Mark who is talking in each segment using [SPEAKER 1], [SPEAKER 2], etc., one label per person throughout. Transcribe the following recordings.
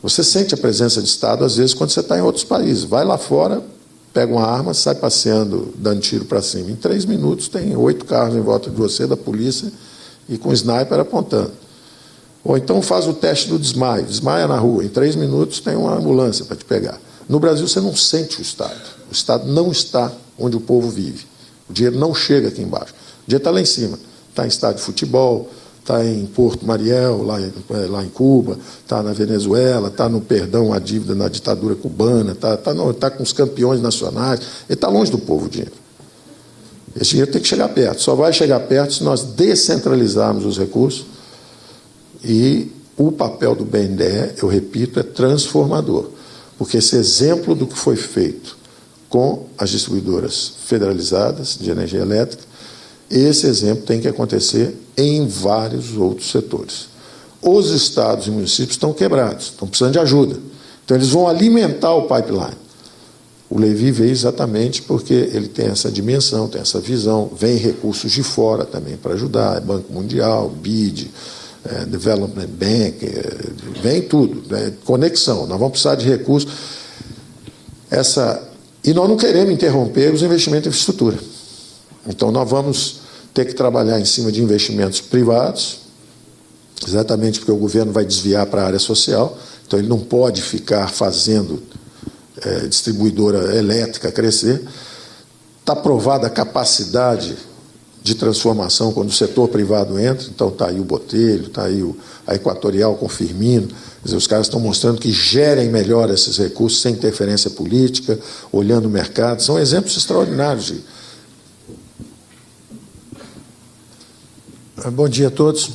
[SPEAKER 1] Você sente a presença de Estado, às vezes, quando você está em outros países. Vai lá fora, pega uma arma, sai passeando, dando tiro para cima. Em 3 minutos, tem 8 carros em volta de você, da polícia, e com sniper apontando. Ou então faz o teste do desmaio. Desmaia na rua. Em 3 minutos, tem uma ambulância para te pegar. No Brasil, você não sente o Estado. O Estado não está onde o povo vive. O dinheiro não chega aqui embaixo. O dinheiro está lá em cima. Está em estádio de futebol, está em Porto Mariel, lá em Cuba, está na Venezuela, está no perdão à dívida na ditadura cubana, está com os campeões nacionais. Ele está longe do povo, o dinheiro. Esse dinheiro tem que chegar perto. Só vai chegar perto se nós descentralizarmos os recursos. E o papel do BNDE, eu repito, é transformador. Porque esse exemplo do que foi feito com as distribuidoras federalizadas de energia elétrica, esse exemplo tem que acontecer em vários outros setores. Os estados e municípios estão quebrados, estão precisando de ajuda. Então, eles vão alimentar o pipeline. O Levi veio exatamente porque ele tem essa dimensão, tem essa visão, vem recursos de fora também para ajudar, Banco Mundial, BID, Development Bank, vem tudo, conexão, nós vamos precisar de recursos. E nós não queremos interromper os investimentos em infraestrutura. Então, nós vamos ter que trabalhar em cima de investimentos privados, exatamente porque o governo vai desviar para a área social, então ele não pode ficar fazendo distribuidora elétrica crescer. Está provada a capacidade de transformação quando o setor privado entra, então está aí o Botelho, está aí a Equatorial com Firmino, quer dizer, os caras estão mostrando que gerem melhor esses recursos sem interferência política, olhando o mercado, são exemplos extraordinários. Bom dia a todos.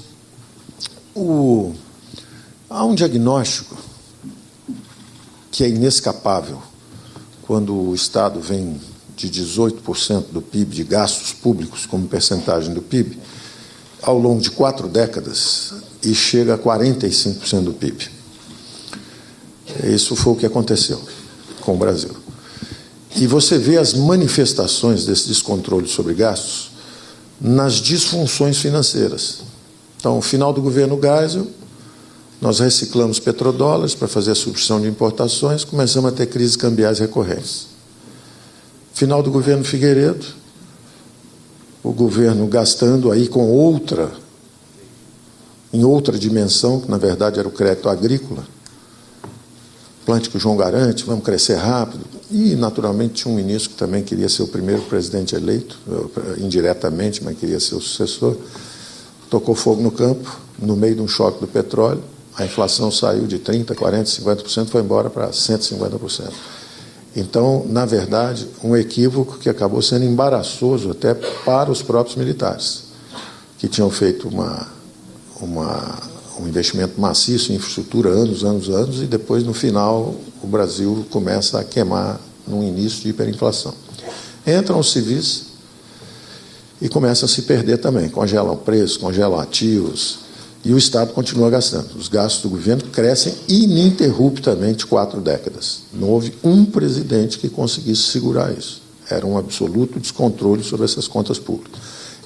[SPEAKER 1] Há um diagnóstico que é inescapável quando o Estado vem de 18% do PIB, de gastos públicos como percentagem do PIB, ao longo de 4 décadas, e chega a 45% do PIB. Isso foi o que aconteceu com o Brasil. E você vê as manifestações desse descontrole sobre gastos nas disfunções financeiras. Então, no final do governo Geisel, nós reciclamos petrodólares para fazer a substituição de importações, começamos a ter crises cambiais recorrentes. Final do governo Figueiredo, o governo gastando aí em outra dimensão, que na verdade era o crédito agrícola, Plântico João Garante, vamos crescer rápido, e naturalmente tinha um ministro que também queria ser o primeiro presidente eleito, indiretamente, mas queria ser o sucessor, tocou fogo no campo, no meio de um choque do petróleo, a inflação saiu de 30%, 40%, 50%, foi embora para 150%. Então, na verdade, um equívoco que acabou sendo embaraçoso até para os próprios militares, que tinham feito um investimento maciço em infraestrutura anos, e depois, no final, o Brasil começa a queimar num início de hiperinflação. Entram os civis e começam a se perder também, congelam preços, congelam ativos, e o Estado continua gastando. Os gastos do governo crescem ininterruptamente 4 décadas. Não houve um presidente que conseguisse segurar isso. Era um absoluto descontrole sobre essas contas públicas.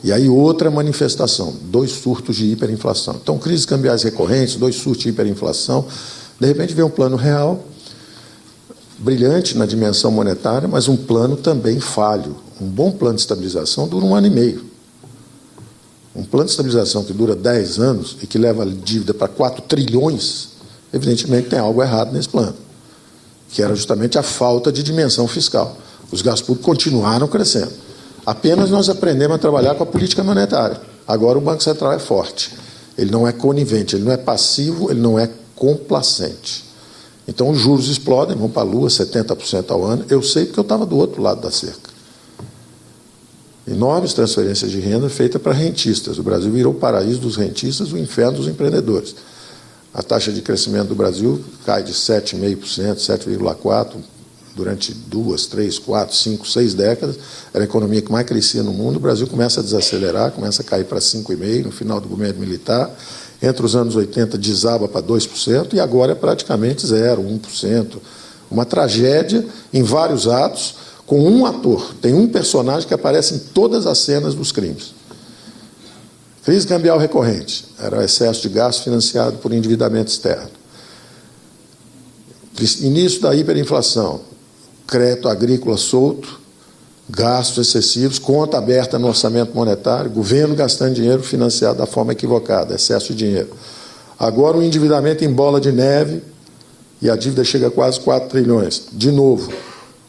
[SPEAKER 1] E aí outra manifestação, 2 surtos de hiperinflação. Então, crises cambiais recorrentes, 2 surtos de hiperinflação. De repente vem um plano real, brilhante na dimensão monetária, mas um plano também falho. Um bom plano de estabilização dura 1 ano e meio. Um plano de estabilização que dura 10 anos e que leva a dívida para 4 trilhões, evidentemente tem algo errado nesse plano, que era justamente a falta de dimensão fiscal. Os gastos públicos continuaram crescendo. Apenas nós aprendemos a trabalhar com a política monetária. Agora o Banco Central é forte. Ele não é conivente, ele não é passivo, ele não é complacente. Então os juros explodem, vão para a lua, 70% ao ano. Eu sei porque eu estava do outro lado da cerca. Enormes transferências de renda feitas para rentistas. O Brasil virou o paraíso dos rentistas, o inferno dos empreendedores. A taxa de crescimento do Brasil cai de 7,5%, 7,4%, durante 2, 3, 4, 5, 6 décadas. Era a economia que mais crescia no mundo. O Brasil começa a desacelerar, começa a cair para 5,5% no final do governo militar. Entre os anos 80 desaba para 2% e agora é praticamente 0, 1%. Uma tragédia em vários atos, com um ator. Tem um personagem que aparece em todas as cenas dos crimes. Crise cambial recorrente. Era o excesso de gasto financiado por endividamento externo. Início da hiperinflação, crédito agrícola solto, gastos excessivos, conta aberta no orçamento monetário, governo gastando dinheiro financiado da forma equivocada, excesso de dinheiro. Agora o endividamento em bola de neve e a dívida chega a quase 4 trilhões. De novo,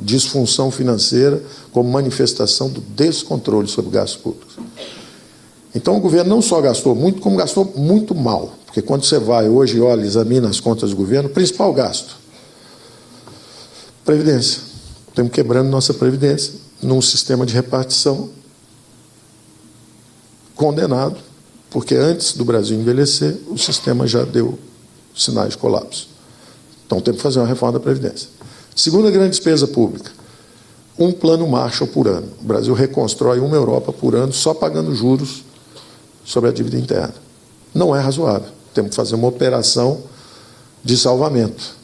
[SPEAKER 1] disfunção financeira como manifestação do descontrole sobre gastos públicos. Então o governo não só gastou muito, como gastou muito mal. Porque quando você vai hoje e olha, examina as contas do governo, o principal gasto, Previdência. Estamos quebrando nossa Previdência num sistema de repartição condenado, porque antes do Brasil envelhecer, o sistema já deu sinais de colapso. Então temos que fazer uma reforma da Previdência. Segunda grande despesa pública, um plano Marshall por ano. O Brasil reconstrói uma Europa por ano só pagando juros sobre a dívida interna. Não é razoável. Temos que fazer uma operação de salvamento,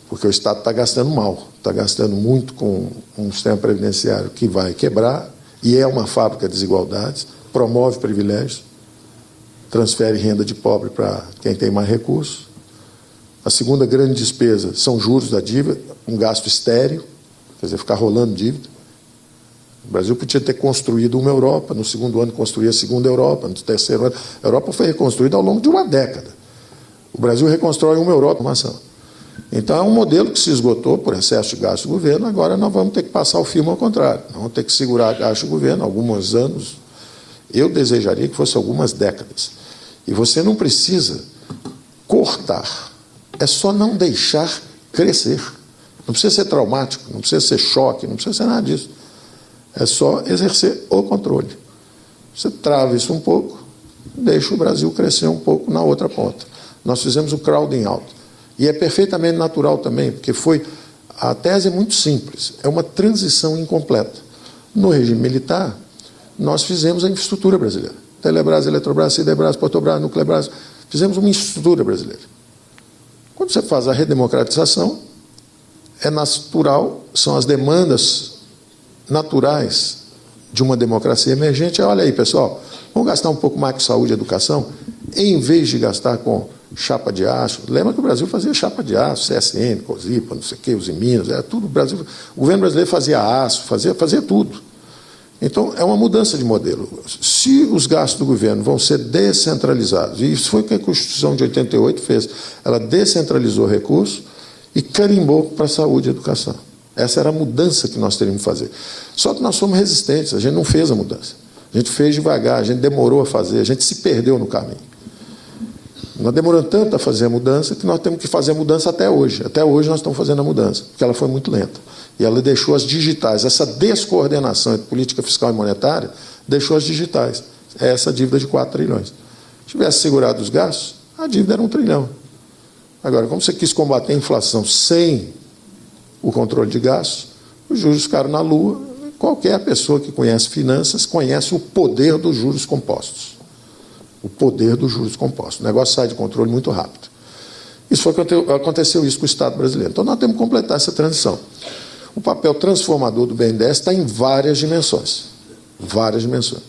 [SPEAKER 1] porque o Estado está gastando mal, está gastando muito com um sistema previdenciário que vai quebrar e é uma fábrica de desigualdades, promove privilégios, transfere renda de pobre para quem tem mais recursos. A segunda grande despesa são juros da dívida, um gasto estéril, quer dizer, ficar rolando dívida. O Brasil podia ter construído uma Europa, no segundo ano construía a segunda Europa, no terceiro ano. A Europa foi reconstruída ao longo de uma década. O Brasil reconstrói uma Europa, uma ação. Então é um modelo que se esgotou por excesso de gasto do governo, agora nós vamos ter que passar o filme ao contrário. Nós vamos ter que segurar gasto do governo alguns anos. Eu desejaria que fosse algumas décadas. E você não precisa cortar, é só não deixar crescer. Não precisa ser traumático, não precisa ser choque, não precisa ser nada disso. É só exercer o controle. Você trava isso um pouco, deixa o Brasil crescer um pouco na outra ponta. Nós fizemos o crowding out. E é perfeitamente natural também, porque a tese é muito simples, é uma transição incompleta. No regime militar, nós fizemos a infraestrutura brasileira. Telebrás, Eletrobras, Siderbras, Portobras, Nuclebras, fizemos uma infraestrutura brasileira. Quando você faz a redemocratização, é natural, são as demandas naturais de uma democracia emergente. Olha aí, pessoal, vamos gastar um pouco mais com saúde e educação, em vez de gastar com chapa de aço. Lembra que o Brasil fazia chapa de aço, CSN, COSIPA, não sei o quê, os Minas, era tudo. O governo brasileiro fazia aço, fazia tudo. Então, é uma mudança de modelo. Se os gastos do governo vão ser descentralizados, e isso foi o que a Constituição de 88 fez, ela descentralizou recursos e carimbou para a saúde e educação. Essa era a mudança que nós teríamos que fazer. Só que nós somos resistentes, a gente não fez a mudança. A gente fez devagar, a gente demorou a fazer, a gente se perdeu no caminho. Nós demoramos tanto a fazer a mudança que nós temos que fazer a mudança até hoje. Até hoje nós estamos fazendo a mudança, porque ela foi muito lenta. E ela deixou as digitais, essa descoordenação entre política fiscal e monetária, deixou as digitais. É essa dívida de 4 trilhões. Se tivesse segurado os gastos, a dívida era 1 trilhão. Agora, como você quis combater a inflação sem o controle de gastos, os juros ficaram na lua. Qualquer pessoa que conhece finanças conhece o poder dos juros compostos. O poder dos juros compostos. O negócio sai de controle muito rápido. Aconteceu isso com o Estado brasileiro. Então, nós temos que completar essa transição. O papel transformador do BNDES está em várias dimensões. Várias dimensões.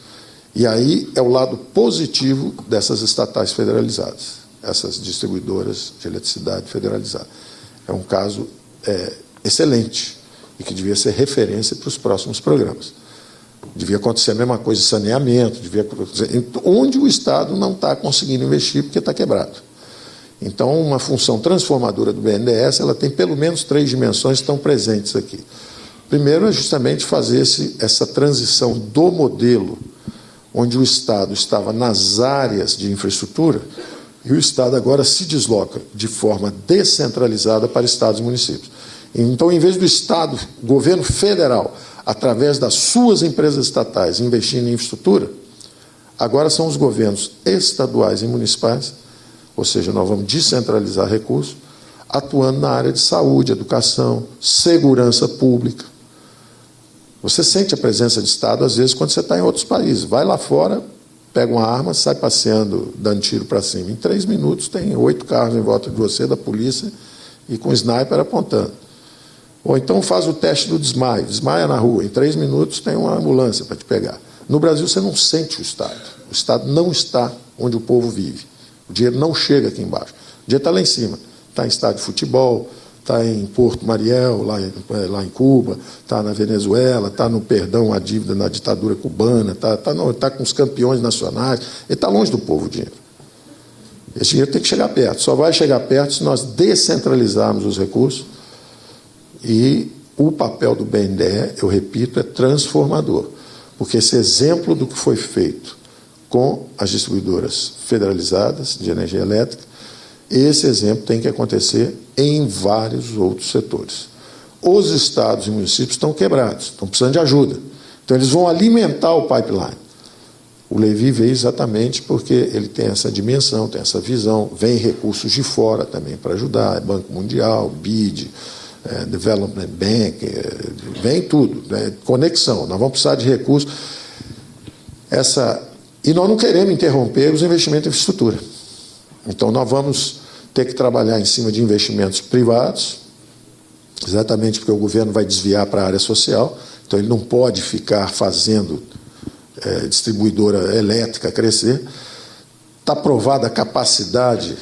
[SPEAKER 1] E aí é o lado positivo dessas estatais federalizadas, essas distribuidoras de eletricidade federalizadas. É um caso excelente e que devia ser referência para os próximos programas. Devia acontecer a mesma coisa em saneamento, onde o Estado não está conseguindo investir porque está quebrado. Então, uma função transformadora do BNDES, ela tem pelo menos 3 dimensões que estão presentes aqui. Primeiro é justamente fazer essa transição do modelo onde o Estado estava nas áreas de infraestrutura e o Estado agora se desloca de forma descentralizada para estados e municípios. Então, em vez do Estado, governo federal, através das suas empresas estatais, investindo em infraestrutura, agora são os governos estaduais e municipais, ou seja, nós vamos descentralizar recursos, atuando na área de saúde, educação, segurança pública. Você sente a presença de Estado, às vezes, quando você está em outros países. Vai lá fora, pega uma arma, sai passeando, dando tiro para cima. Em 3 minutos, tem 8 carros em volta de você, da polícia, e com sniper apontando. Ou então faz o teste do desmaio, desmaia na rua, em 3 minutos tem uma ambulância para te pegar. No Brasil você não sente o Estado. O Estado não está onde o povo vive. O dinheiro não chega aqui embaixo. O dinheiro está lá em cima. está em estádio de futebol, está em Porto Mariel, lá em Cuba, está na Venezuela, está no perdão à dívida na ditadura cubana, está com os campeões nacionais. Ele está longe do povo, o dinheiro. Esse dinheiro tem que chegar perto. Só vai chegar perto se nós descentralizarmos os recursos. E o papel do BNDE, eu repito, é transformador. Porque esse exemplo do que foi feito com as distribuidoras federalizadas de energia elétrica, esse exemplo tem que acontecer em vários outros setores. Os estados e municípios estão quebrados, estão precisando de ajuda. Então, eles vão alimentar o pipeline. O Levi veio exatamente porque ele tem essa dimensão, tem essa visão, vem recursos de fora também para ajudar, Banco Mundial, BID, Development Bank, vem tudo, conexão, nós vamos precisar de recursos. E nós não queremos interromper os investimentos em infraestrutura. Então, nós vamos ter que trabalhar em cima de investimentos privados, exatamente porque o governo vai desviar para a área social, então ele não pode ficar fazendo distribuidora elétrica crescer. Está provada a capacidade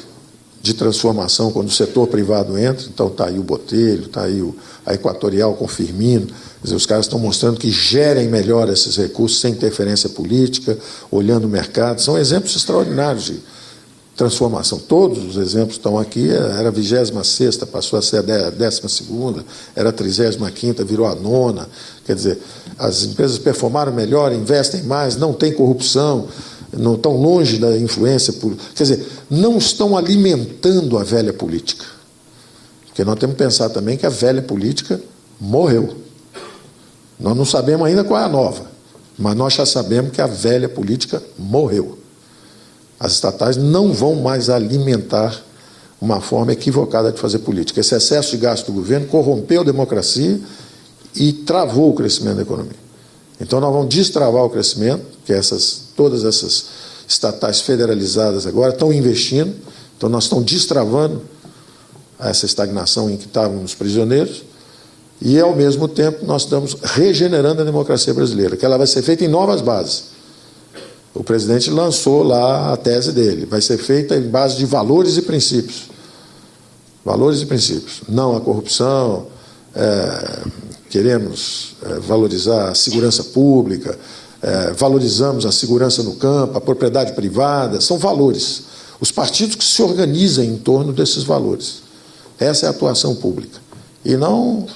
[SPEAKER 1] de transformação quando o setor privado entra, então está aí o Botelho, está aí a Equatorial com Firmino, quer dizer, os caras estão mostrando que gerem melhor esses recursos sem interferência política, olhando o mercado, são exemplos extraordinários de transformação. Todos os exemplos estão aqui, era a 26ª, passou a ser a 12ª, era a 35ª, virou a 9ª, quer dizer, as empresas performaram melhor, investem mais, não tem corrupção, não estão longe da influência política, quer dizer, não estão alimentando a velha política. Porque nós temos que pensar também que a velha política morreu. Nós não sabemos ainda qual é a nova, mas nós já sabemos que a velha política morreu. As estatais não vão mais alimentar uma forma equivocada de fazer política. Esse excesso de gasto do governo corrompeu a democracia e travou o crescimento da economia. Então, nós vamos destravar o crescimento, que todas essas estatais federalizadas agora estão investindo, então nós estamos destravando essa estagnação em que estávamos prisioneiros e, ao mesmo tempo, nós estamos regenerando a democracia brasileira, que ela vai ser feita em novas bases. O presidente lançou lá a tese dele, vai ser feita em base de valores e princípios. Valores e princípios. Não a corrupção, queremos valorizar a segurança pública, valorizamos a segurança no campo, a propriedade privada, são valores. Os partidos que se organizam em torno desses valores. Essa é a atuação pública. E não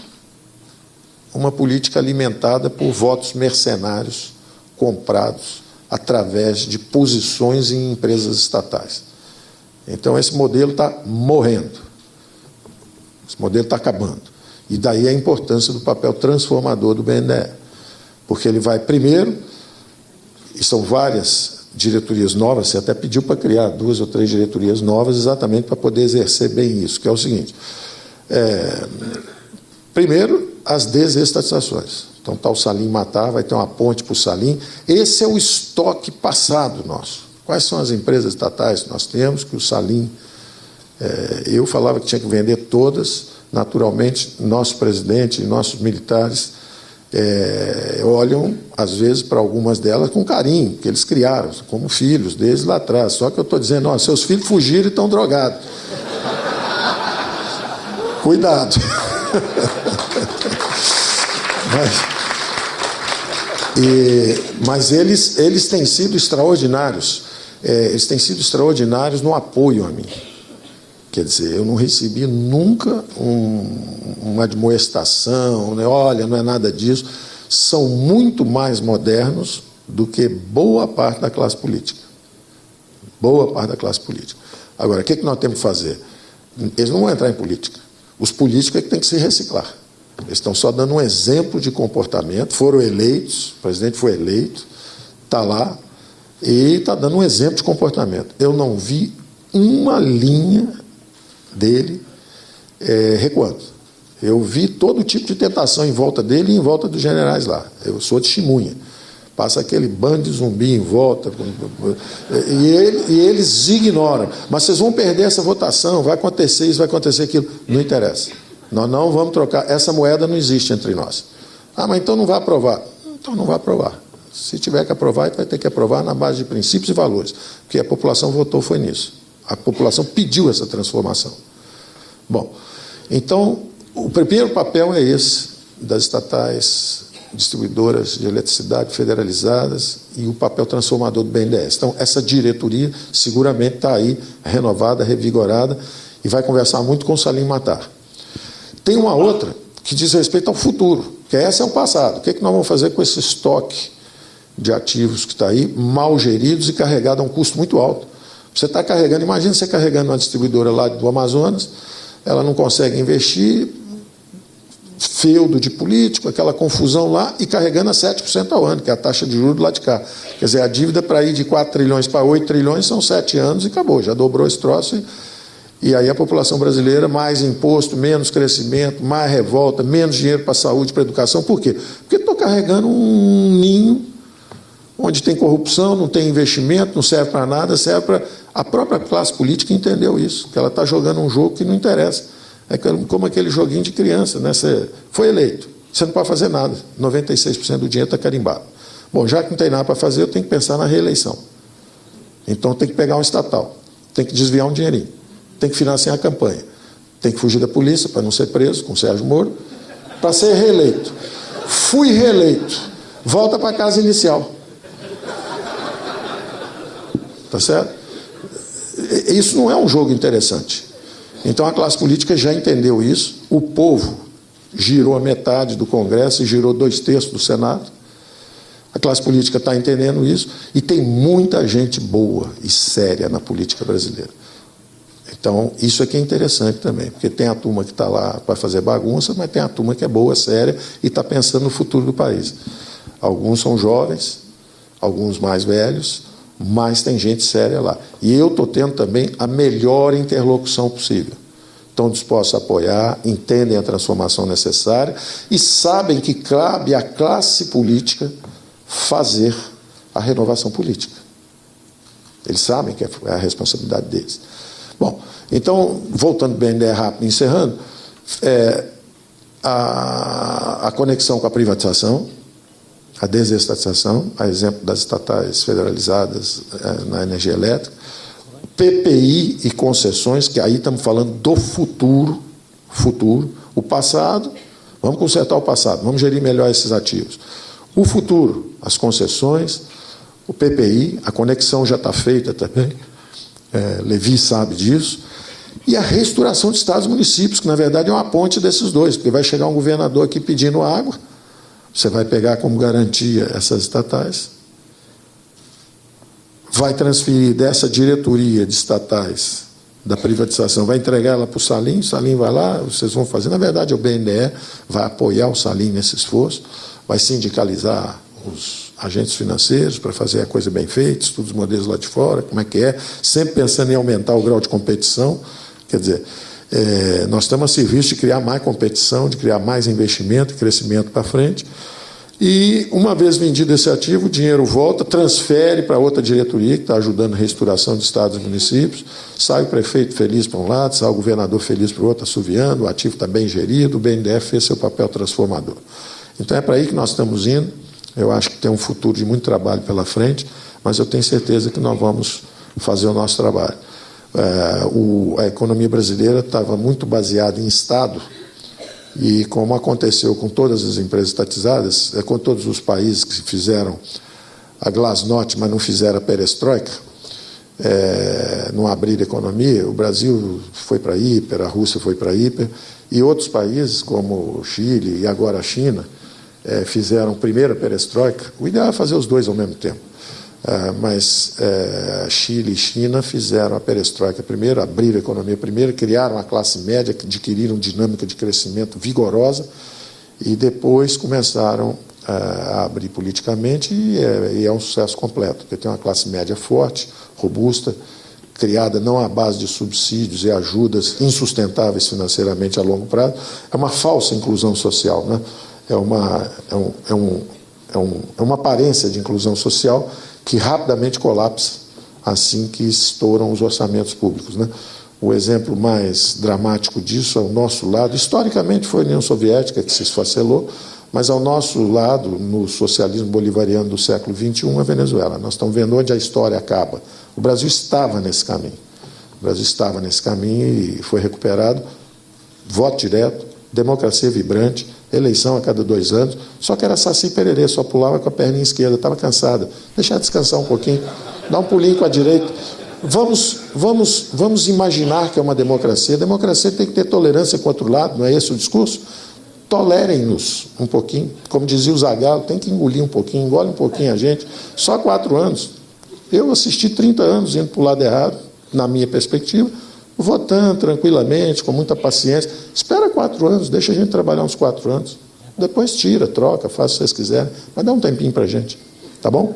[SPEAKER 1] uma política alimentada por votos mercenários comprados através de posições em empresas estatais. Então, esse modelo está morrendo. Esse modelo está acabando. E daí a importância do papel transformador do BNDE. Porque ele vai, primeiro, e são várias diretorias novas, você até pediu para criar 2 ou 3 diretorias novas exatamente para poder exercer bem isso, que é o seguinte. Primeiro, as desestatizações. Então, está o Salim Matar, vai ter uma ponte para o Salim. Esse é o estoque passado nosso. Quais são as empresas estatais que nós temos, que o Salim... eu falava que tinha que vender todas. Naturalmente, nosso presidente e nossos militares olham, às vezes, para algumas delas com carinho, que eles criaram, como filhos deles lá atrás. Só que eu estou dizendo, seus filhos fugiram e estão drogados. Cuidado. Mas eles têm sido extraordinários. Eles têm sido extraordinários no apoio a mim. Quer dizer, eu não recebi nunca uma admoestação, né? Olha, não é nada disso. São muito mais modernos do que boa parte da classe política. Boa parte da classe política. Agora, o que nós temos que fazer? Eles não vão entrar em política. Os políticos é que têm que se reciclar. Eles estão só dando um exemplo de comportamento, foram eleitos, o presidente foi eleito, está lá, e está dando um exemplo de comportamento. Eu não vi uma linha dele recuando. Eu vi todo tipo de tentação em volta dele e em volta dos generais lá. Eu sou testemunha. Passa aquele bando de zumbi em volta, e eles ignoram. Mas vocês vão perder essa votação, vai acontecer isso, vai acontecer aquilo. Não interessa. Nós não vamos trocar. Essa moeda não existe entre nós. Mas então não vai aprovar. Então não vai aprovar. Se tiver que aprovar, vai ter que aprovar na base de princípios e valores. Porque a população votou foi nisso. A população pediu essa transformação. Bom, então, o primeiro papel é esse, das estatais distribuidoras de eletricidade federalizadas e o papel transformador do BNDES. Então, essa diretoria seguramente está aí renovada, revigorada e vai conversar muito com o Salim Matar. Tem uma outra que diz respeito ao futuro, que essa é o passado. O que nós vamos fazer com esse estoque de ativos que está aí, mal geridos e carregado a um custo muito alto? Você está carregando, imagina você carregando uma distribuidora lá do Amazonas, ela não consegue investir, feudo de político, aquela confusão lá, e carregando a 7% ao ano, que é a taxa de juros do lado de cá. Quer dizer, a dívida para ir de 4 trilhões para 8 trilhões são 7 anos e acabou, já dobrou esse troço. E aí a população brasileira, mais imposto, menos crescimento, mais revolta, menos dinheiro para a saúde, para a educação. Por quê? Porque estou carregando um ninho onde tem corrupção, não tem investimento, não serve para nada, serve para... A própria classe política entendeu isso, que ela está jogando um jogo que não interessa. É como aquele joguinho de criança, né? Você foi eleito, você não pode fazer nada, 96% do dinheiro está carimbado. Bom, já que não tem nada para fazer, eu tenho que pensar na reeleição. Então tem que pegar um estatal, tem que desviar um dinheirinho, tem que financiar a campanha, tem que fugir da polícia para não ser preso, com o Sérgio Moro, para ser reeleito. Fui reeleito, volta para a casa inicial. Tá certo? Isso não é um jogo interessante. Então a classe política já entendeu isso, o povo girou a metade do Congresso e girou 2/3 do Senado. A classe política está entendendo isso e tem muita gente boa e séria na política brasileira. Então, isso aqui é interessante também, porque tem a turma que está lá para fazer bagunça, mas tem a turma que é boa, séria e está pensando no futuro do país. Alguns são jovens, alguns mais velhos, mas tem gente séria lá. E eu estou tendo também a melhor interlocução possível. Estão dispostos a apoiar, entendem a transformação necessária e sabem que cabe à classe política fazer a renovação política. Eles sabem que é a responsabilidade deles. Bom, então, voltando bem rápido, encerrando, a conexão com a privatização, a desestatização, a exemplo das estatais federalizadas na energia elétrica, PPI e concessões, que aí estamos falando do futuro, o passado, vamos consertar o passado, vamos gerir melhor esses ativos. O futuro, as concessões, o PPI, a conexão já está feita também, Levi sabe disso, e a reestruturação de estados e municípios, que na verdade é uma ponte desses dois, porque vai chegar um governador aqui pedindo água, você vai pegar como garantia essas estatais, vai transferir dessa diretoria de estatais da privatização, vai entregar ela para o Salim vai lá, vocês vão fazer. Na verdade, o BNDE vai apoiar o Salim nesse esforço, vai sindicalizar os agentes financeiros para fazer a coisa bem feita, estudos modelos lá de fora, como é que é, sempre pensando em aumentar o grau de competição. Quer dizer, nós estamos a serviço de criar mais competição, de criar mais investimento e crescimento para frente. E, uma vez vendido esse ativo, o dinheiro volta, transfere para outra diretoria, que está ajudando a reestruturação de estados e municípios, sai o prefeito feliz para um lado, sai o governador feliz para o outro, assoviando, o ativo está bem gerido, o BNDES fez seu papel transformador. Então, é para aí que nós estamos indo. Eu acho que tem um futuro de muito trabalho pela frente, mas eu tenho certeza que nós vamos fazer o nosso trabalho. A economia brasileira estava muito baseada em Estado, e como aconteceu com todas as empresas estatizadas, com todos os países que fizeram a glasnost, mas não fizeram a perestroika, não abriram a economia, o Brasil foi para a hiper, a Rússia foi para a hiper, e outros países, como o Chile e agora a China, fizeram primeiro a perestroika. O ideal é fazer os dois ao mesmo tempo. Mas Chile e China fizeram a perestroika primeiro, abriram a economia primeiro, criaram a classe média, adquiriram dinâmica de crescimento vigorosa e depois começaram a abrir politicamente e é um sucesso completo, porque tem uma classe média forte, robusta, criada não à base de subsídios e ajudas insustentáveis financeiramente a longo prazo. É uma falsa inclusão social, né? É uma aparência de inclusão social que rapidamente colapsa assim que estouram os orçamentos públicos, né? O exemplo mais dramático disso, ao nosso lado, historicamente foi a União Soviética, que se esfacelou, mas ao nosso lado, no socialismo bolivariano do século XXI, a Venezuela. Nós estamos vendo onde a história acaba. O Brasil estava nesse caminho. O Brasil estava nesse caminho e foi recuperado voto direto, democracia vibrante, eleição a cada 2 anos, só que era saci pererê, só pulava com a perninha esquerda, estava cansada. Deixar descansar um pouquinho, dá um pulinho com a direita. Vamos imaginar que é uma democracia. A democracia tem que ter tolerância com o outro lado, não é esse o discurso? Tolerem-nos um pouquinho. Como dizia o Zagallo, tem que engolir um pouquinho, engole um pouquinho a gente. Só 4 anos. Eu assisti 30 anos indo para o lado errado, na minha perspectiva, votando tranquilamente, com muita paciência. Espera 4 anos, deixa a gente trabalhar uns 4 anos. Depois tira, troca, faz o que vocês quiserem. Mas dá um tempinho para a gente. Tá bom?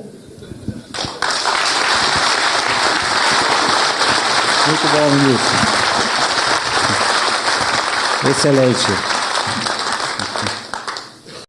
[SPEAKER 2] Muito bom, ministro. Excelente.